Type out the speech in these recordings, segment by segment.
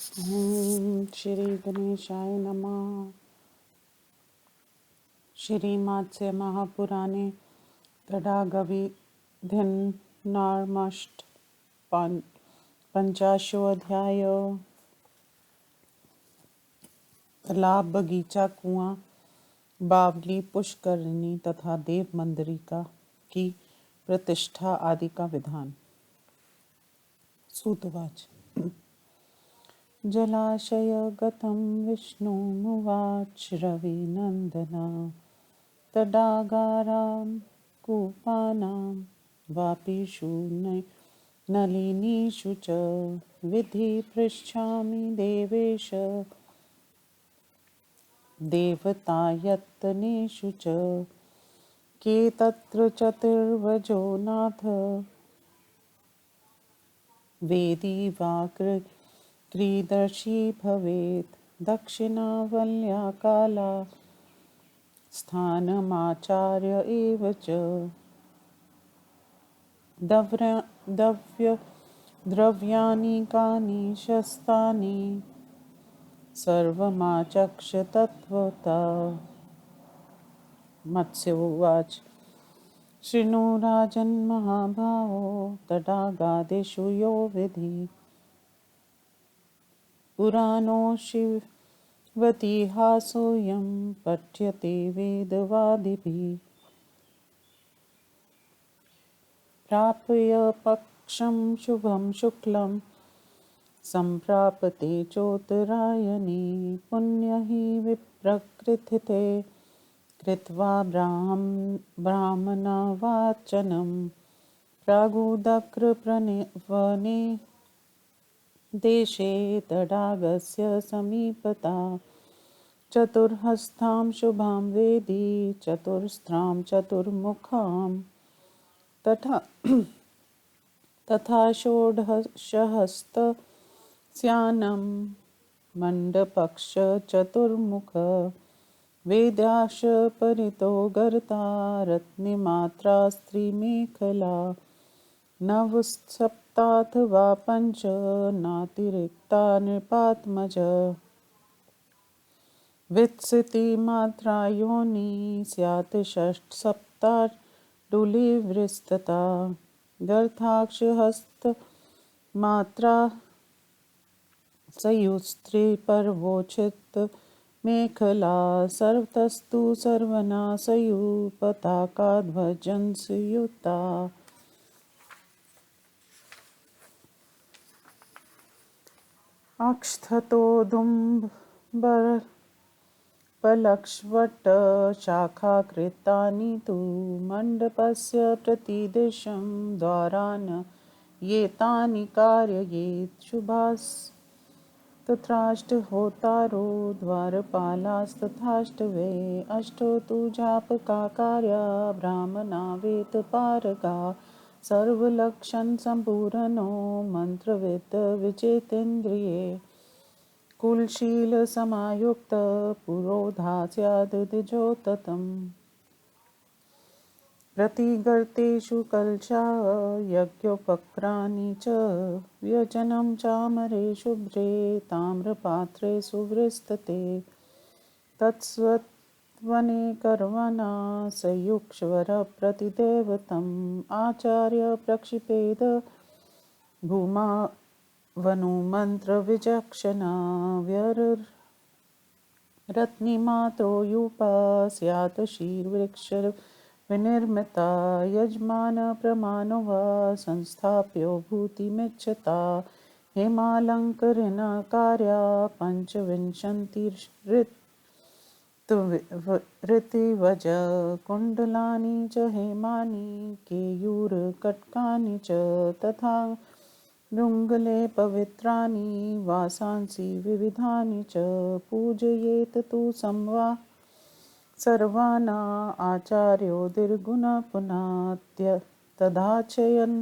श्री गणेशाय नमः। श्रीमात्स्य महापुराणे तडागविधिर्नामष्ट पंचाशोऽध्याय। तालाब, बगीचा, कुआं, बावली, पुष्करिणी तथा देव मंदिरिका की प्रतिष्ठा आदि का विधान। सूतवाच। जलाशयगतं विष्णुमुवाच रविनन्दना तडागारां कूपानां वापीषु नलिनीषु च विधि पृच्छामि देवेश देवतायतनेषु च के तत्र चतुर्वजो नाथ वेदी वा क्रीदर्शी भवेत् दक्षिणावल्या काला स्थानमाचार्य एव च द्रव्याणि कानि शस्तानि सर्वमाचक्ष तत्त्वता। मत्स्योवाच। शृणु राजन्महाभावो तडागादिषु यो विधि पुराणो शिवतिहासोऽयं पठ्यते वेदवादिभिः प्राप्य पक्षं शुभं शुक्लं सम्प्राप्ते चोत्तरायणे पुण्य हि विप्रकृतिते कृत्वा ब्राह्मणवाचनं प्रागुदक्रवने देशे तडागस्य समीपता चतुर्हस्तां शुभां वेदी चतुर्स्रां चतुर्मुखां तथा षोडशहस्तस्यानं मण्डपक्ष चतुर्मुख वेद्याश परितो गर्ता रत्नमात्रा स्त्रीमेखला नवसप्ताथवा पञ्च नातिरिक्ता नृपात्मज वित्सितिमात्रा योनि स्यात् षट्सप्ताडुलिवृस्तता गर्ताक्षहस्तमात्रा सयुस्त्रीपर्वोचित मेखला सर्वतस्तु सर्वनाशयु पताकाध्वजंसयुता अक्षतोदुम्बरपलक्ष्वट्टशाखाकृतानि तु मण्डपस्य प्रतिदिशं द्वारान् एतानि कारयेत् शुभास्तथाष्टहोतारो द्वारपालास्तथाष्टवे अष्टौ तु जापकाकार्या ब्राह्मणा वेदपारगा सर्वलक्षणसम्पूर्णो मन्त्रविद् विजितेन्द्रिये कुलशीलसमायुक्त पुरोधा स्याद् द्विजोततम् प्रतिगर्तेषु कलशा यज्ञोपक्राणि च व्यजनं चामरे शुभ्रे ताम्रपात्रे सुवृस्तते तत्स्वत्वने कर्वणा संयुक्ष्वर प्रतिदेवतम् आचार्य प्रक्षिपेद भूमा वनुमन्त्रविचक्षणा व्यररत्निमात्रो यूपा स्यात् शीर्वृक्षविनिर्मिता यजमानप्रमाणो वा संस्थाप्यो भूतिमिच्छता हेमालङ्करणकार्या पञ्चविंशतिर्ऋतिवज कुण्डलानि च हेमानि केयूरकटकानि च तथा रुङ्गले पवित्राणि वासांसि विविधानि च पूजयेत् तु सर्वाना आचार्यो निर्गुणः पुनात्य तदाचयन्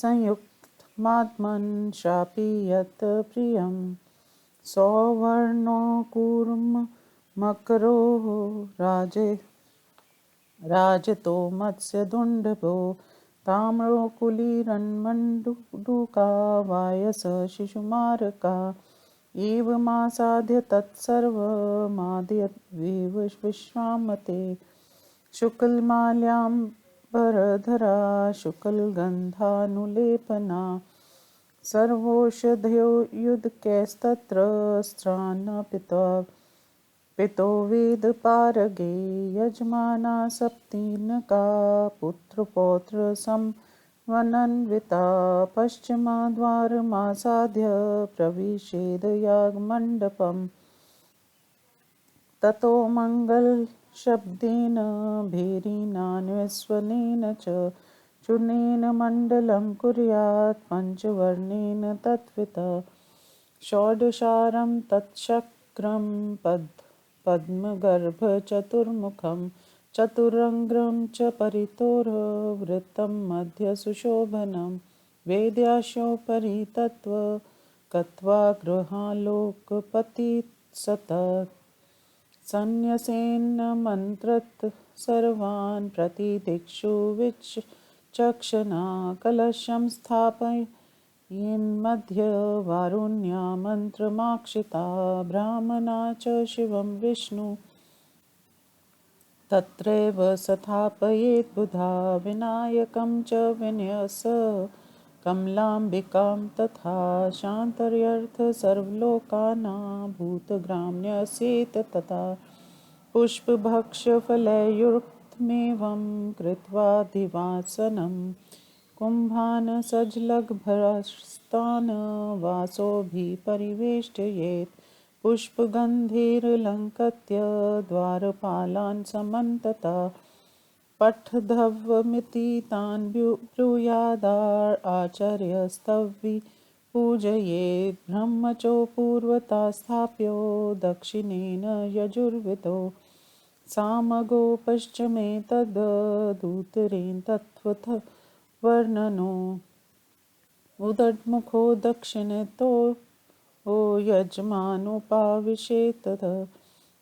संयुक्तमात्मन् शापि यत् प्रियं सौवर्णो कूर्म मकरो राजतो मत्स्यदुण्डभो ताम्रो कुलीरन्मण्डूका वायस शिशुमारका एवमासाद्य तत्सर्वमाद्य विश्वामते शुक्लमाल्याम्बरधरा शुक्लगन्धानुलेपना सर्वौषधयो युधकैस्तत्र स्त्रान्नपित्वा पितो वेदपारगे यजमाना सप्तीनका पुत्रपौत्र समन्विता पश्चिमद्वारमासाद्य प्रविशेदयागमण्डपम् ततो मङ्गलशब्देन भैरिनान्वस्वनेन च चूर्णेन मण्डलं कुर्यात् पञ्चवर्णेन तत्त्वतः षोडशारं तच्छक्रं पद्मगर्भचतुर्मुखं चतुरङ्ग्रं च परितोरवृत्तं मध्ये सुशोभनं वेद्यास्योपरि कत्वा गृहालोकपतिः सन्न्यसेन मन्त्रत् सर्वान् प्रतिदिक्षु विचक्षणा कलशं स्थापयन्मध्ये वारुण्या मन्त्रमाक्षिता ब्राह्मणा च शिवं विष्णु तत्रैव स्थापयेत् बुधा विनायकं च विन्यस कमलाम्बिकां तथा शान्तर्यर्थ सर्वलोकानां भूतग्राम्यसेत् तथा पुष्पभक्षफलैर्युक्तमेवं कृत्वा दिवासनं कुम्भान् सज्जलग्भरस्तान् वासोभिः परिवेष्टयेत् पुष्पगन्धैरलङ्कृत्य द्वारपालान् समन्तता पठध्वमिति तान् ब्रूयादाचार्यस्तवि पूजयेत् ब्रह्मचो पूर्वता स्थाप्यो दक्षिणेन यजुर्विदो सामगो पश्चिमे तदूतरेण तत्त्वथ वर्णनो उदड्मुखो दक्षिणतो यजमानोपाविशेत्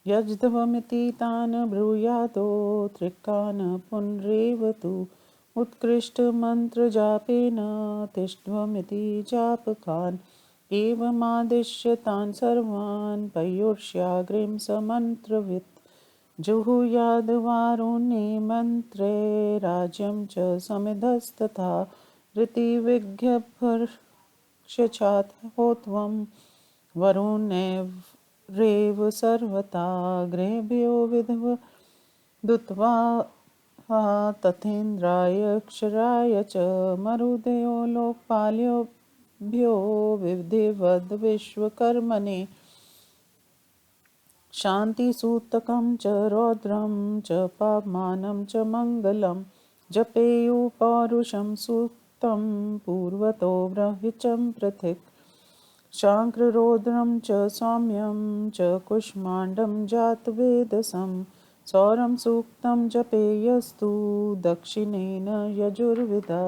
यजध्वमिति तान् ब्रूयादो त्रिकान् पुनरेव तु उत्कृष्टमन्त्रजापेन तिष्ठ्वमिति जापकान् एवमादिश्य तान् सर्वान् पयोर्ष्याग्रें समन्त्रवित् जुहुयाद्वारुणे मन्त्रे राज्यं च समिधस्तथा ऋतिविज्ञभर्क्षचात् होत्वं वरुणेरेव सर्वथा गृहेभ्यो विद्युत्वा तथेन्द्राय क्षराय च मरुदयो लोकपालेभ्यो विधिवद् विश्वकर्मणे शान्तिसूतकं च रौद्रं च पाप्मानं च मङ्गलं जपेयुः पौरुषं सूक्तं पूर्वतो ब्रह्मचं पृथक् शाङ्क्ररौद्रं च सौम्यं च कुष्माण्डं जातवेदसं सौरं सूक्तं जपेयस्तु दक्षिणेन यजुर्विदः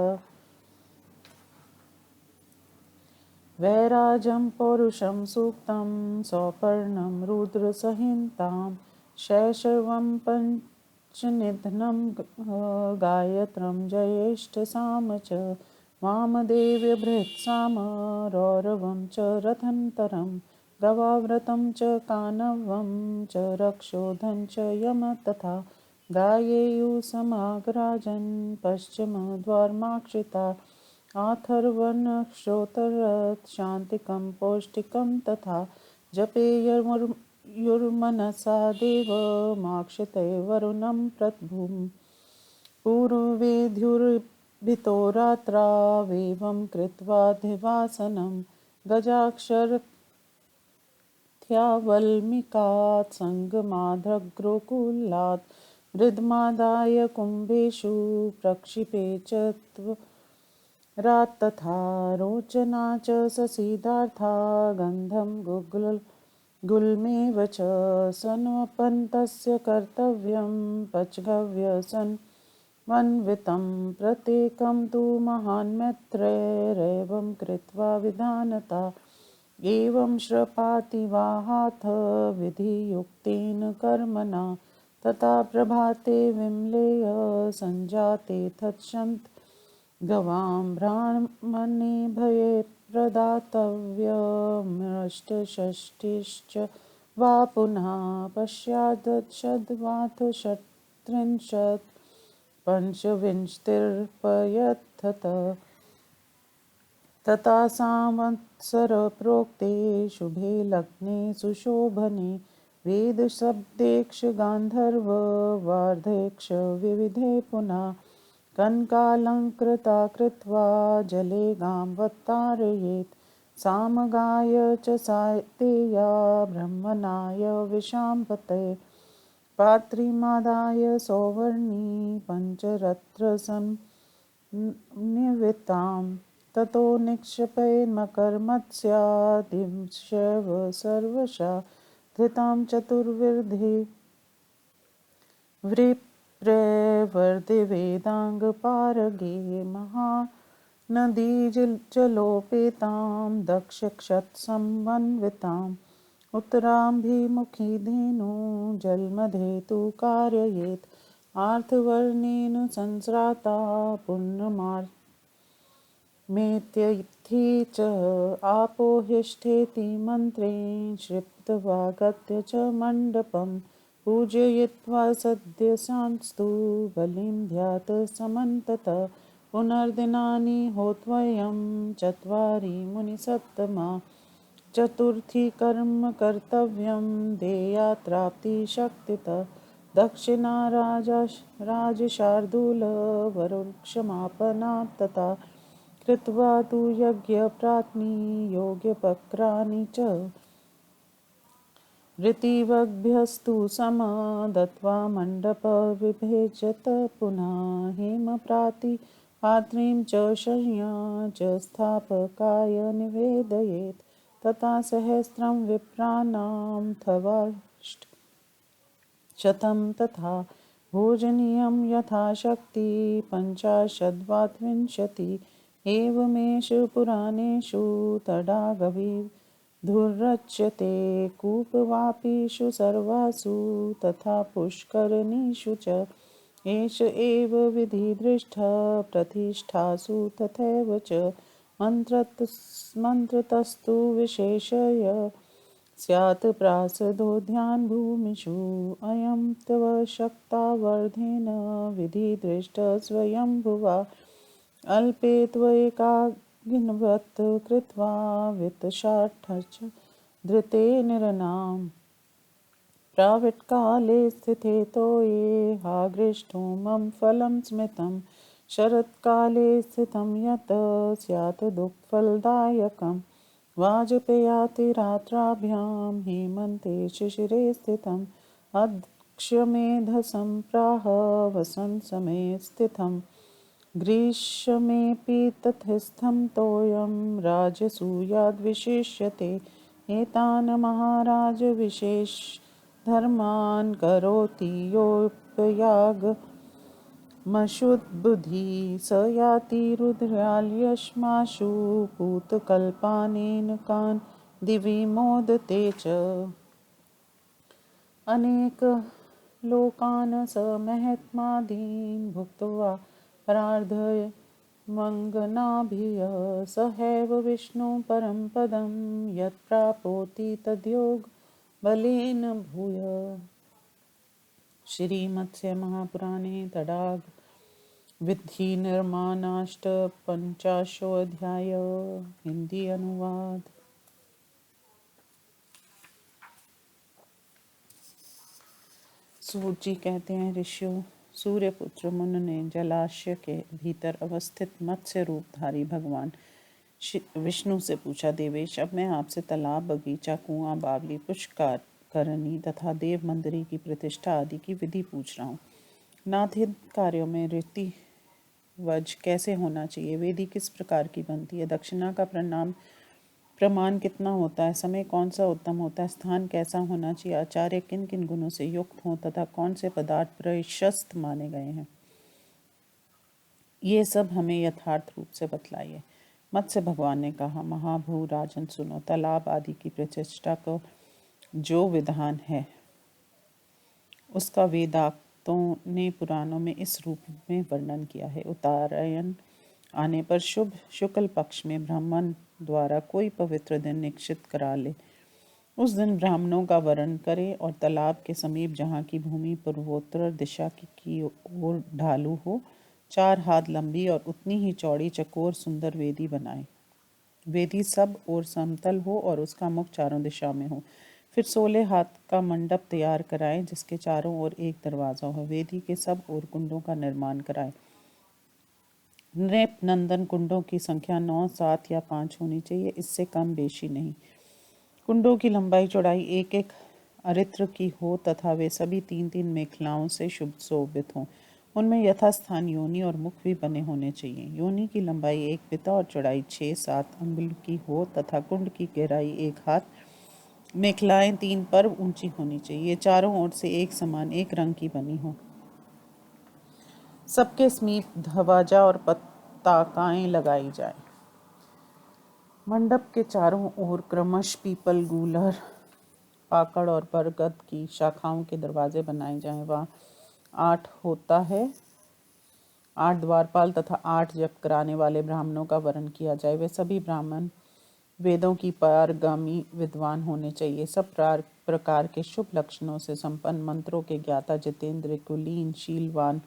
वैराजं पौरुषं सूक्तं सौपर्णं रुद्रसंहितां शैशवं पञ्चनिधनं गायत्रं जयेष्ठसाम च वामदेव्यभृत्साम रौरवं च रथन्तरं गवाव्रतं च कानवं च रक्षोधं च यम तथा गायेयुः समागराजन् पश्चिमद्वारमाक्षिता आथर्वणश्रोतरत् शान्तिकं पौष्टिकं तथा जपेयुर्मनसा देवमाक्षिते वरुणं प्रभुं पूर्वेद्युर्भितो रात्रावेवं कृत्वा धिवासनं गजाक्षरथ्यावल्मिकात् सङ्गमाद्रग्रोकुलात् वृद्धादाय कुम्भेषु प्रक्षिपे च तथा रोचना च ससीदार्था गन्धं गुल्मेव च सन्वपन्तस्य कर्तव्यं पचगव्यसन्वन्वितं प्रत्येकं तु महान्मैत्रेरेवं कृत्वा विधानता एवं श्रपातिवाहाथ विधियुक्तेन कर्मणा तथा प्रभाते विमलेय सञ्जाते तत्सन्त गवां ब्राह्मणे भये प्रदातव्यमृगया अष्टषष्टिश्च वा पुनः पश्चादशद्वाथ षट्त्रिंशत् पञ्चविंशतिर्पयथत तथा संवत्सरप्रोक्ते शुभे लग्ने सुशोभने वेदशब्देक्ष गान्धर्व वार्धेक्ष विविधे पुनः कनकालङ्कृता कृत्वा जले गां सामगाय च सातेया ब्रह्मणाय विशाम्पते पात्रीमादाय सौवर्णी पञ्चरत्नसंनिवितां ततो निक्षेपैर्मकरमत्स्यादिशैव सर्वशा धृतां चतुर्विधे व्रीप्रवर्धिवेदाङ्गपारगे महानदीजलोपेतां दक्षक्षत्समन्विताम् उत्तराभिमुखी धेनु जलमधेतु कारयेत् आर्तवर्णेन संस्राता पुण्यमार्मेत्यर्थी च आपोहिष्ठेति मन्त्रेण श्रुत्वागत्य च मण्डपं पूजयित्वा सद्यसांस्तु बलिं ध्यात समन्तत पुनर्दिनानि होत्वयं चत्वारि मुनिसत्तमा चतुर्थी कर्म कर्तव्यं देयात्राप्तिशक्तितः दक्षिणा राजशार्दूलवरुक्षमापना तथा कृत्वा तु यज्ञप्रात्नी योग्यपक्राणि च ऋतिवग्भ्यस्तु सम दत्वा मण्डपविभेजत पुनः हेमप्रातिपात्रीं च शय्या च स्थापकाय निवेदयेत् तथा सहस्रं विप्राणां थवाष्टशतं तथा भोजनीयं यथाशक्ति पञ्चाशद्वात्विंशतिः एवमेषु पुराणेषु तडागविधुर्रच्यते कूपवापीषु सर्वासु तथा पुष्करणीषु च एष एव विधिदृष्टः प्रतिष्ठासु तथैव च मन्त्रतस्तु विशेषय स्यात् प्रासदोद्यानभूमिषु अयं तव शक्तावर्धेन विधिदृष्टः स्वयंभुवा अल्पे त्वैकाग्निवत् कृत्वा वित्तषाढ्य धृते निरनाम् प्राविट्काले स्थिते तोये हाग्रिष्ठोमं फलं स्मितं शरत्काले स्थितं यत् स्यात् दुःखफलदायकं वाजपेयातिरात्राभ्यां हेमन्ते शिशिरे स्थितम् अक्षमेधसं प्राह वसन्तसमये स्थितं ग्रीष्मेऽपि तथस्थं तोयं राजसूयाद्विशिष्यते एतान् महाराज विशेष धर्मान् करोति योऽप्ययागमशुद्बुद्धि स याति रुद्राल्यश्माशु पूतकल्पानेनकान् दिवि मोदते च अनेकलोकान् स महात्मादीन् भुक्त्वा परार्धय मङ्गनाभिः सहैव विष्णु परं पदं यत्प्राप्नोति तद्योग बलेन भूय। श्रीमत्स्य महापुराणे तडाग विधि निर्माणाष्टपञ्चाशोऽध्याय। हिंदी अनुवाद। सूत जी कहते हैं, ऋषियों, सूर्यपुत्र मुन ने जलाशय के भीतर अवस्थित मत्स्य रूपधारी भगवान विष्णु से पूछा, देवेश, अब मैं आपसे तालाब, बगीचा, कुआं, बावली, पुष्कर करनी तथा देव मंदिरी की प्रतिष्ठा आदि की विधि पूछ रहा हूँ। नाथ, इन कार्यों में रीतिवज कैसे होना चाहिए? वेदी किस प्रकार की बनती है? दक्षिणा का प्रमाण कितना होता है? समय कौन सा उत्तम होता है? स्थान कैसा होना चाहिए? आचार्य किन किन गुणों से युक्त हों तथा कौन से पदार्थ प्रशस्त माने गए हैं? ये सब हमें यथार्थ रूप से बतलाइए। मत्स्य भगवान ने कहा, महाभू राजन, सुनो। तालाब आदि की प्रतिष्ठा को जो विधान है उसका वेदांतों ने पुराणों में इस रूप में वर्णन किया है। उत्तरायण आने पर शुभ शुक्ल पक्ष में ब्राह्मण द्वारा कोई पवित्र दिन निश्चित करा ले। उस दिन ब्राह्मणों का वरण करे और तालाब के समीप, जहाँ की भूमि पूर्वोत्तर दिशा की ओर ढालू हो, 4 हाथ लंबी और उतनी ही चौड़ी चकोर सुंदर वेदी बनाए। वेदी सब ओर समतल हो और उसका मुख चारों दिशा में हो। फिर 16 हाथ का मंडप तैयार कराएं, जिसके चारों ओर एक दरवाजा हो। वेदी के सब ओर कुंडों का निर्माण कराएं। नृप नंदन कुंडों की संख्या 9, 7 या 5 होनी चाहिए, इससे कम बेशी नहीं। कुंडों की लंबाई चौड़ाई एक एक अरित्र की हो तथा वे सभी 3-3 मेखलाओं से शुभ शोभित हों। उनमें यथास्थान योनि और मुख भी बने होने चाहिए। योनि की लंबाई 1 बिता और चौड़ाई 6-7 अंगुल की हो तथा कुंड की गहराई 1 हाथ। मेखलाएं 3 पर्व ऊंची होनी चाहिए, चारों ओर से एक समान एक रंग की बनी हो। सबके समीप ध्वजा और पताकाएं लगाई जाए। मंडप के चारों ओर क्रमश पीपल, गूलर, पाकड़ और बरगद की शाखाओं के दरवाजे बनाए जाएं। वहाँ 8 होता है, 8 द्वारपाल तथा 8 जप कराने वाले ब्राह्मणों का वरण किया जाए। वे सभी ब्राह्मण वेदों की पारगामी विद्वान होने चाहिए। सब प्रकार के शुभ लक्षणों से संपन्न, मंत्रों के ज्ञाता, जितेंद्र, कुलीन, शीलवान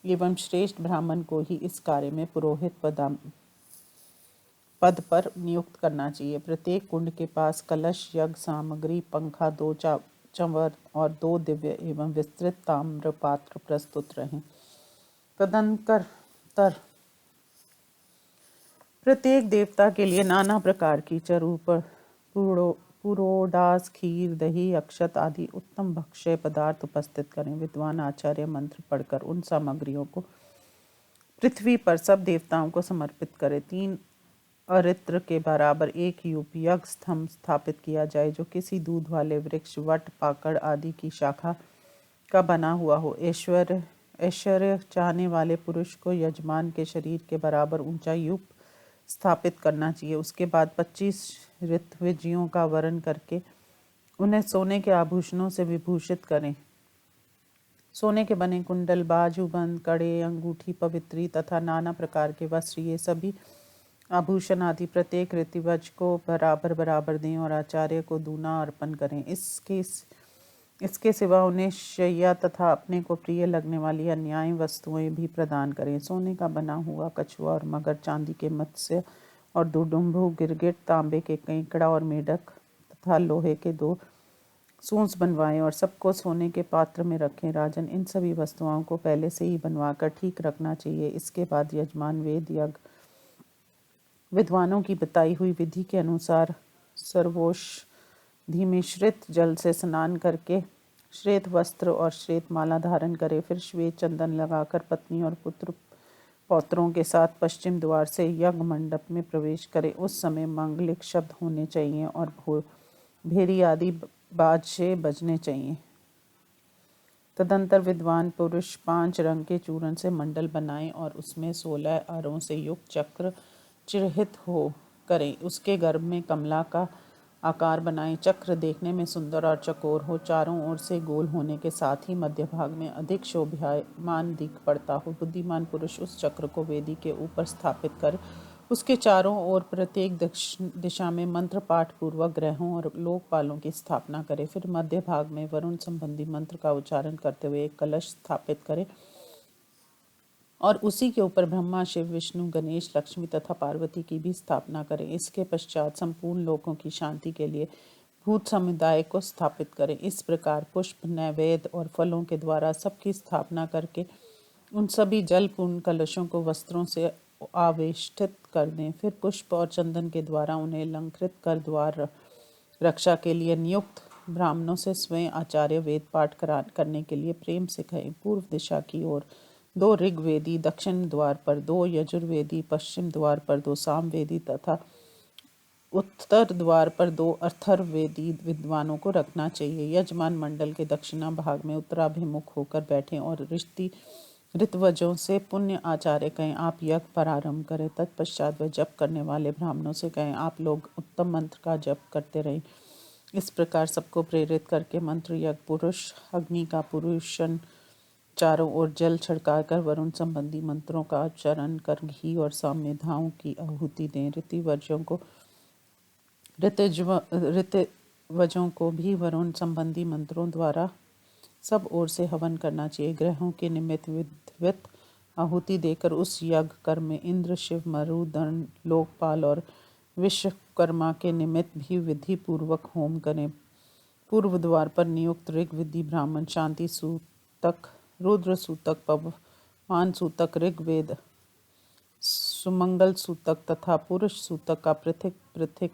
एवं श्रेष्ठ ब्राह्मण को ही इस कार्य में पुरोहित पद पर नियुक्त करना चाहिए। प्रत्येक कुंड के पास कलश, यज्ञ सामग्री, पंखा, 2 चंवर और 2 दिव्य एवं विस्तृत ताम्र पात्र प्रस्तुत रहें। तदनंतर प्रत्येक देवता के लिए नाना प्रकार की चरूप, पुरोडास, खीर, दही, अक्षत आदि उत्तम भक्ष्य पदार्थ उपस्थित करें। विद्वान आचार्य मंत्र पढ़कर उन सामग्रियों को पृथ्वी पर सब देवताओं को समर्पित करे। 3 अरित्र के बराबर एक यूप यज्ञ स्तंभ स्थापित किया जाए, जो किसी दूध वाले वृक्ष, वट, पाकड़ आदि की शाखा का बना हुआ हो। ऐश्वर्य चाहने वाले पुरुष को यजमान के शरीर के बराबर ऊंचा यूप स्थापित करना चाहिए। उसके बाद 25 ऋत्विजियों का वरण करके उन्हें सोने के आभूषणों से विभूषित करें। सोने के बने कुंडल, बाजूबंद, कड़े, अंगूठी, पवित्री तथा नाना प्रकार के वस्त्र, ये सभी आभूषण आदि प्रत्येक ऋतिवज को बराबर बराबर दें और आचार्य को दूना अर्पण करें। इसके सिवा उन्हें शैया तथा अपने को प्रिय लगने वाली अन्याय वस्तुएं भी प्रदान करें। सोने का बना हुआ कछुआ और मगर, चांदी के मत्स्य और दुडुम्भु, गिरगिट, तांबे के केकड़ा और मेढक तथा लोहे के 2 सूंस बनवाएं और सबको सोने के पात्र में रखें। राजन, इन सभी वस्तुओं को पहले से ही बनवाकर ठीक रखना चाहिए। इसके बाद यजमान वेद यज्ञ विद्वानों की बताई हुई विधि के अनुसार सर्वौषधि मिश्रित जल से स्नान करके श्वेत वस्त्र और श्वेत माला धारण करे। फिर श्वेत चंदन लगाकर पत्नी और पुत्र पौत्रों के साथ पश्चिम द्वार से यज्ञ मंडप में प्रवेश करे। उस समय मांगलिक शब्द होने चाहिए और भेरी आदि बाजे बजने चाहिए। तदंतर विद्वान पुरुष 5 रंग के चूर्ण से मंडल बनाएं और उसमें 16 अरों से युक्त चक्र चिह्नित हो करें। उसके गर्भ में कमला का आकार बनाएं। चक्र देखने में सुंदर और चकोर हो, चारों ओर से गोल होने के साथ ही मध्य भाग में अधिक शोभायमान दिख पड़ता हो। बुद्धिमान पुरुष उस चक्र को वेदी के ऊपर स्थापित कर उसके चारों ओर प्रत्येक दिशा में मंत्र पाठ पूर्वक ग्रहों और लोकपालों की स्थापना करे। फिर मध्य भाग में वरुण संबंधी मंत्र का उच्चारण करते हुए एक कलश स्थापित करे और उसी के ऊपर ब्रह्मा, शिव, विष्णु, गणेश, लक्ष्मी तथा पार्वती की भी स्थापना करें। इसके पश्चात संपूर्ण लोकों की शांति के लिए भूत समुदाय को स्थापित करें। इस प्रकार पुष्प, नैवेद्य और फलों के द्वारा सबकी स्थापना करके उन सभी जलपूर्ण कलशों को वस्त्रों से आवेष्टित कर दें। फिर पुष्प और चंदन के द्वारा उन्हें अलंकृत कर द्वार रक्षा के लिए नियुक्त ब्राह्मणों से स्वयं आचार्य वेद पाठ करने के लिए प्रेम से कहें। पूर्व दिशा की ओर 2 ऋग्वेदी, दक्षिण द्वार पर 2 यजुर्वेदी, पश्चिम द्वार पर 2 सामवेदी तथा उत्तर द्वार पर 2 अथर्ववेदी विद्वानों को रखना चाहिए। यजमान मंडल के दक्षिणा भाग में उत्तराभिमुख होकर बैठें और ऋत्वजों से पुण्य आचार्य कहें, आप यज्ञ प्रारंभ करें। तत्पश्चात वह जप करने वाले ब्राह्मणों से कहें, आप लोग उत्तम मंत्र का जप करते रहें। इस प्रकार सबको प्रेरित करके मंत्र यज्ञ पुरुष अग्नि का पुरुषन चारों ओर जल छिड़काकर वरुण संबंधी मंत्रों का उच्चारण कर घी और सौम्यधाओं की आहुति दें। ऋतिवर्जों को ऋतवजों को भी वरुण संबंधी मंत्रों द्वारा सब ओर से हवन करना चाहिए। ग्रहों के निमित्त विधिवत आहुति देकर उस यज्ञ कर्म में इंद्र, शिव, मरुदगण, लोकपाल और विश्वकर्मा के निमित्त भी विधि पूर्वक होम करें। पूर्व द्वार पर नियुक्त ऋग्विदी ब्राह्मण शांति सूतक, रुद्र सूतक, पवमान सूतक, ऋग्वेद सुमंगल सूतक तथा पुरुष सूतक का पृथक पृथक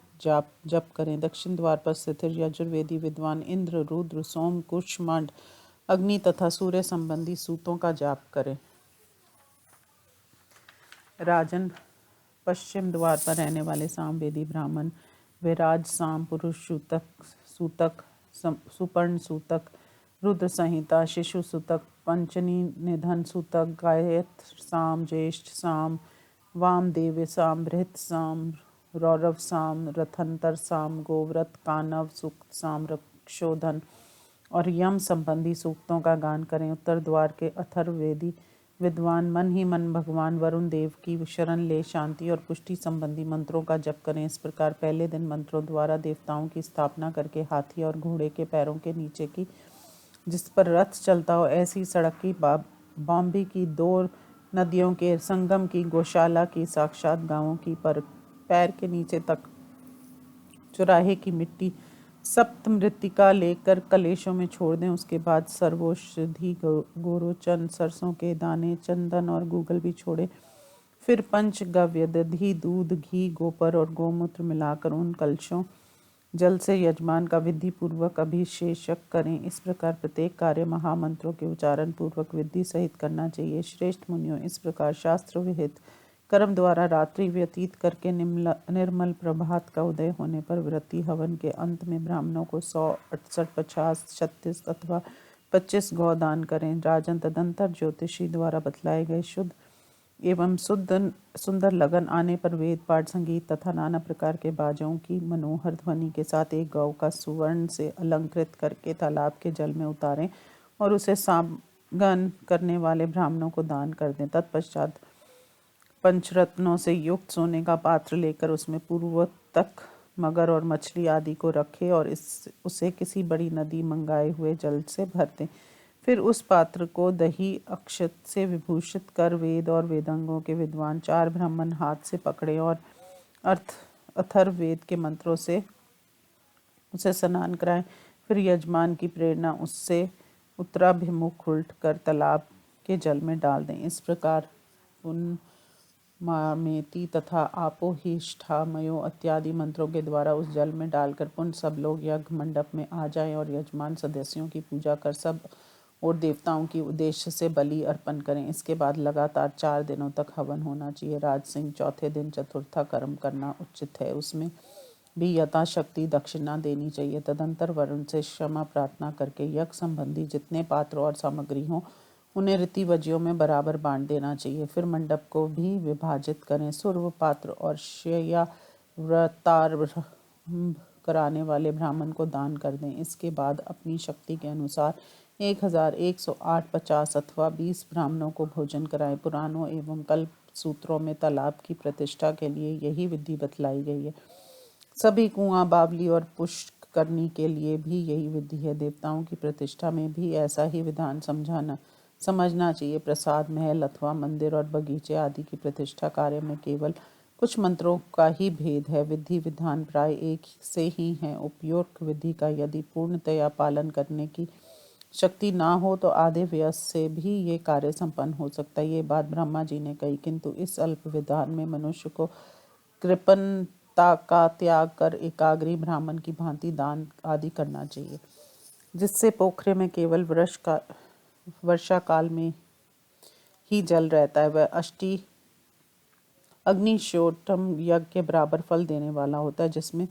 जप करें। दक्षिण द्वार पर स्थित यजुर्वेदी विद्वान इंद्र, रुद्र, सोम, कुष्मांड, अग्नि तथा सूर्य संबंधी सूतों का जाप करें। राजन, पश्चिम द्वार पर रहने वाले सामवेदी ब्राह्मण विराज साम, पुरुष सूतक, सुपर्ण सूतक, रुद्र संहिता, शिशु सूतक, पंचनी निधन सूतक, गायत्र साम, ज्येष्ठ साम, वामदेव साम, बृहत साम, रौरव साम, रथंतर साम, गोव्रत, कानव सूक्त साम, रक्षोधन और यम संबंधी सूक्तों का गान करें। उत्तर द्वार के अथर्ववेदी विद्वान मन ही मन भगवान वरुण देव की शरण ले शांति और पुष्टि संबंधी मंत्रों का जप करें। इस प्रकार पहले दिन मंत्रों द्वारा देवताओं की स्थापना करके हाथी और घोड़े के पैरों के नीचे की जिस पर रथ चलता हो ऐसी सड़क की, बॉम्बे की, दो नदियों के संगम की, गौशाला की, साक्षात गांवों की, पर पैर के नीचे तक चौराहे की मिट्टी सप्त मृत्तिका लेकर कलेशों में छोड़ दें। उसके बाद सर्वौषधि गोरोचन, सरसों के दाने, चंदन और गूगल भी छोड़े। फिर पंचगव्य, दधी, दूध, घी, गोपर और गोमूत्र मिलाकर उन कलशों जल से यजमान का विधि पूर्वक अभिषेक करें। इस प्रकार प्रत्येक कार्य महामंत्रों के उच्चारण पूर्वक विधि सहित करना चाहिए। श्रेष्ठ मुनियों, इस प्रकार शास्त्र विहित कर्म द्वारा रात्रि व्यतीत करके निर्मल प्रभात का उदय होने पर व्रती हवन के अंत में ब्राह्मणों को 100, 68, 50, 36 अथवा 25 गौ दान करें। राजन, तदंतर ज्योतिषी द्वारा बतलाए गए शुद्ध एवं सुंदर लगन आने पर वेद पाठ, संगीत तथा नाना प्रकार के बाजों की मनोहर ध्वनि के साथ एक गौ का सुवर्ण से अलंकृत करके तालाब के जल में उतारें और उसे सामगान करने वाले ब्राह्मणों को दान कर दें। तत्पश्चात पंचरत्नों से युक्त सोने का पात्र लेकर उसमें पूर्वोक्त मगर और मछली आदि को रखें और उसे किसी बड़ी नदी मंगाए हुए जल से भर दें। फिर उस पात्र को दही अक्षत से विभूषित कर वेद और वेदांगों के विद्वान 4 ब्राह्मण हाथ से पकड़े और अथर्ववेद के मंत्रों से उसे स्नान कराएं। फिर यजमान की प्रेरणा उससे उत्तराभिमुख उल्ट कर तालाब के जल में डाल दें। इस प्रकार मामेति तथा आपो हिष्ठामयो इत्यादि मंत्रों के द्वारा उस जल में डालकर पुनः सब लोग यज्ञ मंडप में आ जाएं और यजमान सदस्यों की पूजा कर सब और देवताओं की उद्देश्य से बलि अर्पण करें। इसके बाद लगातार 4 दिनों तक हवन होना चाहिए। राज सिंह, चौथे दिन चतुर्था कर्म करना उचित है, उसमें भी यथाशक्ति दक्षिणा देनी चाहिए। तदंतर वरुण से क्षमा प्रार्थना करके यज्ञ संबंधी जितने पात्र और सामग्री हों उन्हें ऋतिवजियों में बराबर बांट देना चाहिए। फिर मंडप को भी विभाजित करें। सूर्य पात्र और शय्या व्रतारंभ कराने वाले ब्राह्मण को दान कर दें। इसके बाद अपनी शक्ति के अनुसार 1108, 50 अथवा 20 ब्राह्मणों को भोजन कराएं। पुराणों एवं कल्प सूत्रों में तालाब की प्रतिष्ठा के लिए यही विधि बतलाई गई है। सभी कुआं, बावली और पुष्ट करने के लिए भी यही विधि है। देवताओं की प्रतिष्ठा में भी ऐसा ही विधान समझना चाहिए। प्रसाद, महल अथवा मंदिर और बगीचे आदि की प्रतिष्ठा कार्य में केवल कुछ मंत्रों का ही भेद है। विधि विधान प्राय एक से ही हैं। उपयुक्त विधि का यदि पूर्णतया पालन करने की शक्ति ना हो तो आधे व्यय से भी ये कार्य संपन्न हो सकता है। ये बात ब्रह्मा जी ने कही, किंतु इस अल्प विधान में मनुष्य को कृपणता का त्याग कर एकाग्री ब्राह्मण की भांति दान आदि करना चाहिए, जिससे पोखरे में केवल वर्षा काल में ही जल रहता है। वह अग्निशोटम यज्ञ के बराबर फल देने वाला होता है। जिसमें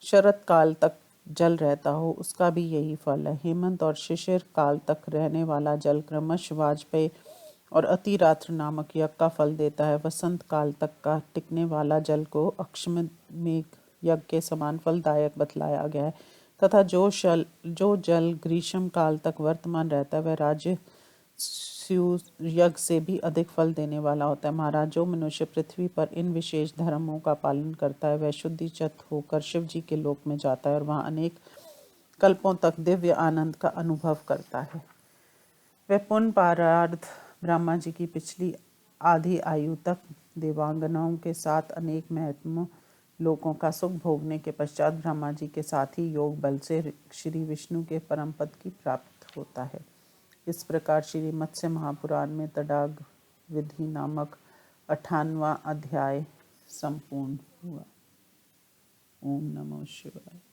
शरत काल तक जल रहता हो उसका भी यही फल है। हेमंत और शिशिर काल तक रहने वाला जल क्रमश वाजपेय और अतिरात्र नामक यज्ञ का फल देता है। वसंत काल तक का टिकने वाला जल को अश्वमेघ यज्ञ के समान फलदायक बतलाया गया है तथा जो जल ग्रीष्म काल तक वर्तमान रहता है वह राज्य मत्स्य यज्ञ से भी अधिक फल देने वाला होता है। महाराज, जो मनुष्य पृथ्वी पर इन विशेष धर्मों का पालन करता है वह शुद्धिचत होकर शिव जी के लोक में जाता है और वहाँ अनेक कल्पों तक दिव्य आनंद का अनुभव करता है। वह पुण्य पारार्थ ब्रह्मा जी की पिछली आधी आयु तक देवांगनाओं के साथ अनेक महत्वपूर्ण लोकों का सुख भोगने के पश्चात ब्रह्मा जी के साथ ही योग बल से श्री विष्णु के परम पद की प्राप्त होता है। इस प्रकार श्री मत्स्य महापुराण में तडाग विधि नामक 98वां अध्याय संपूर्ण हुआ। ओम नमो शिवाय।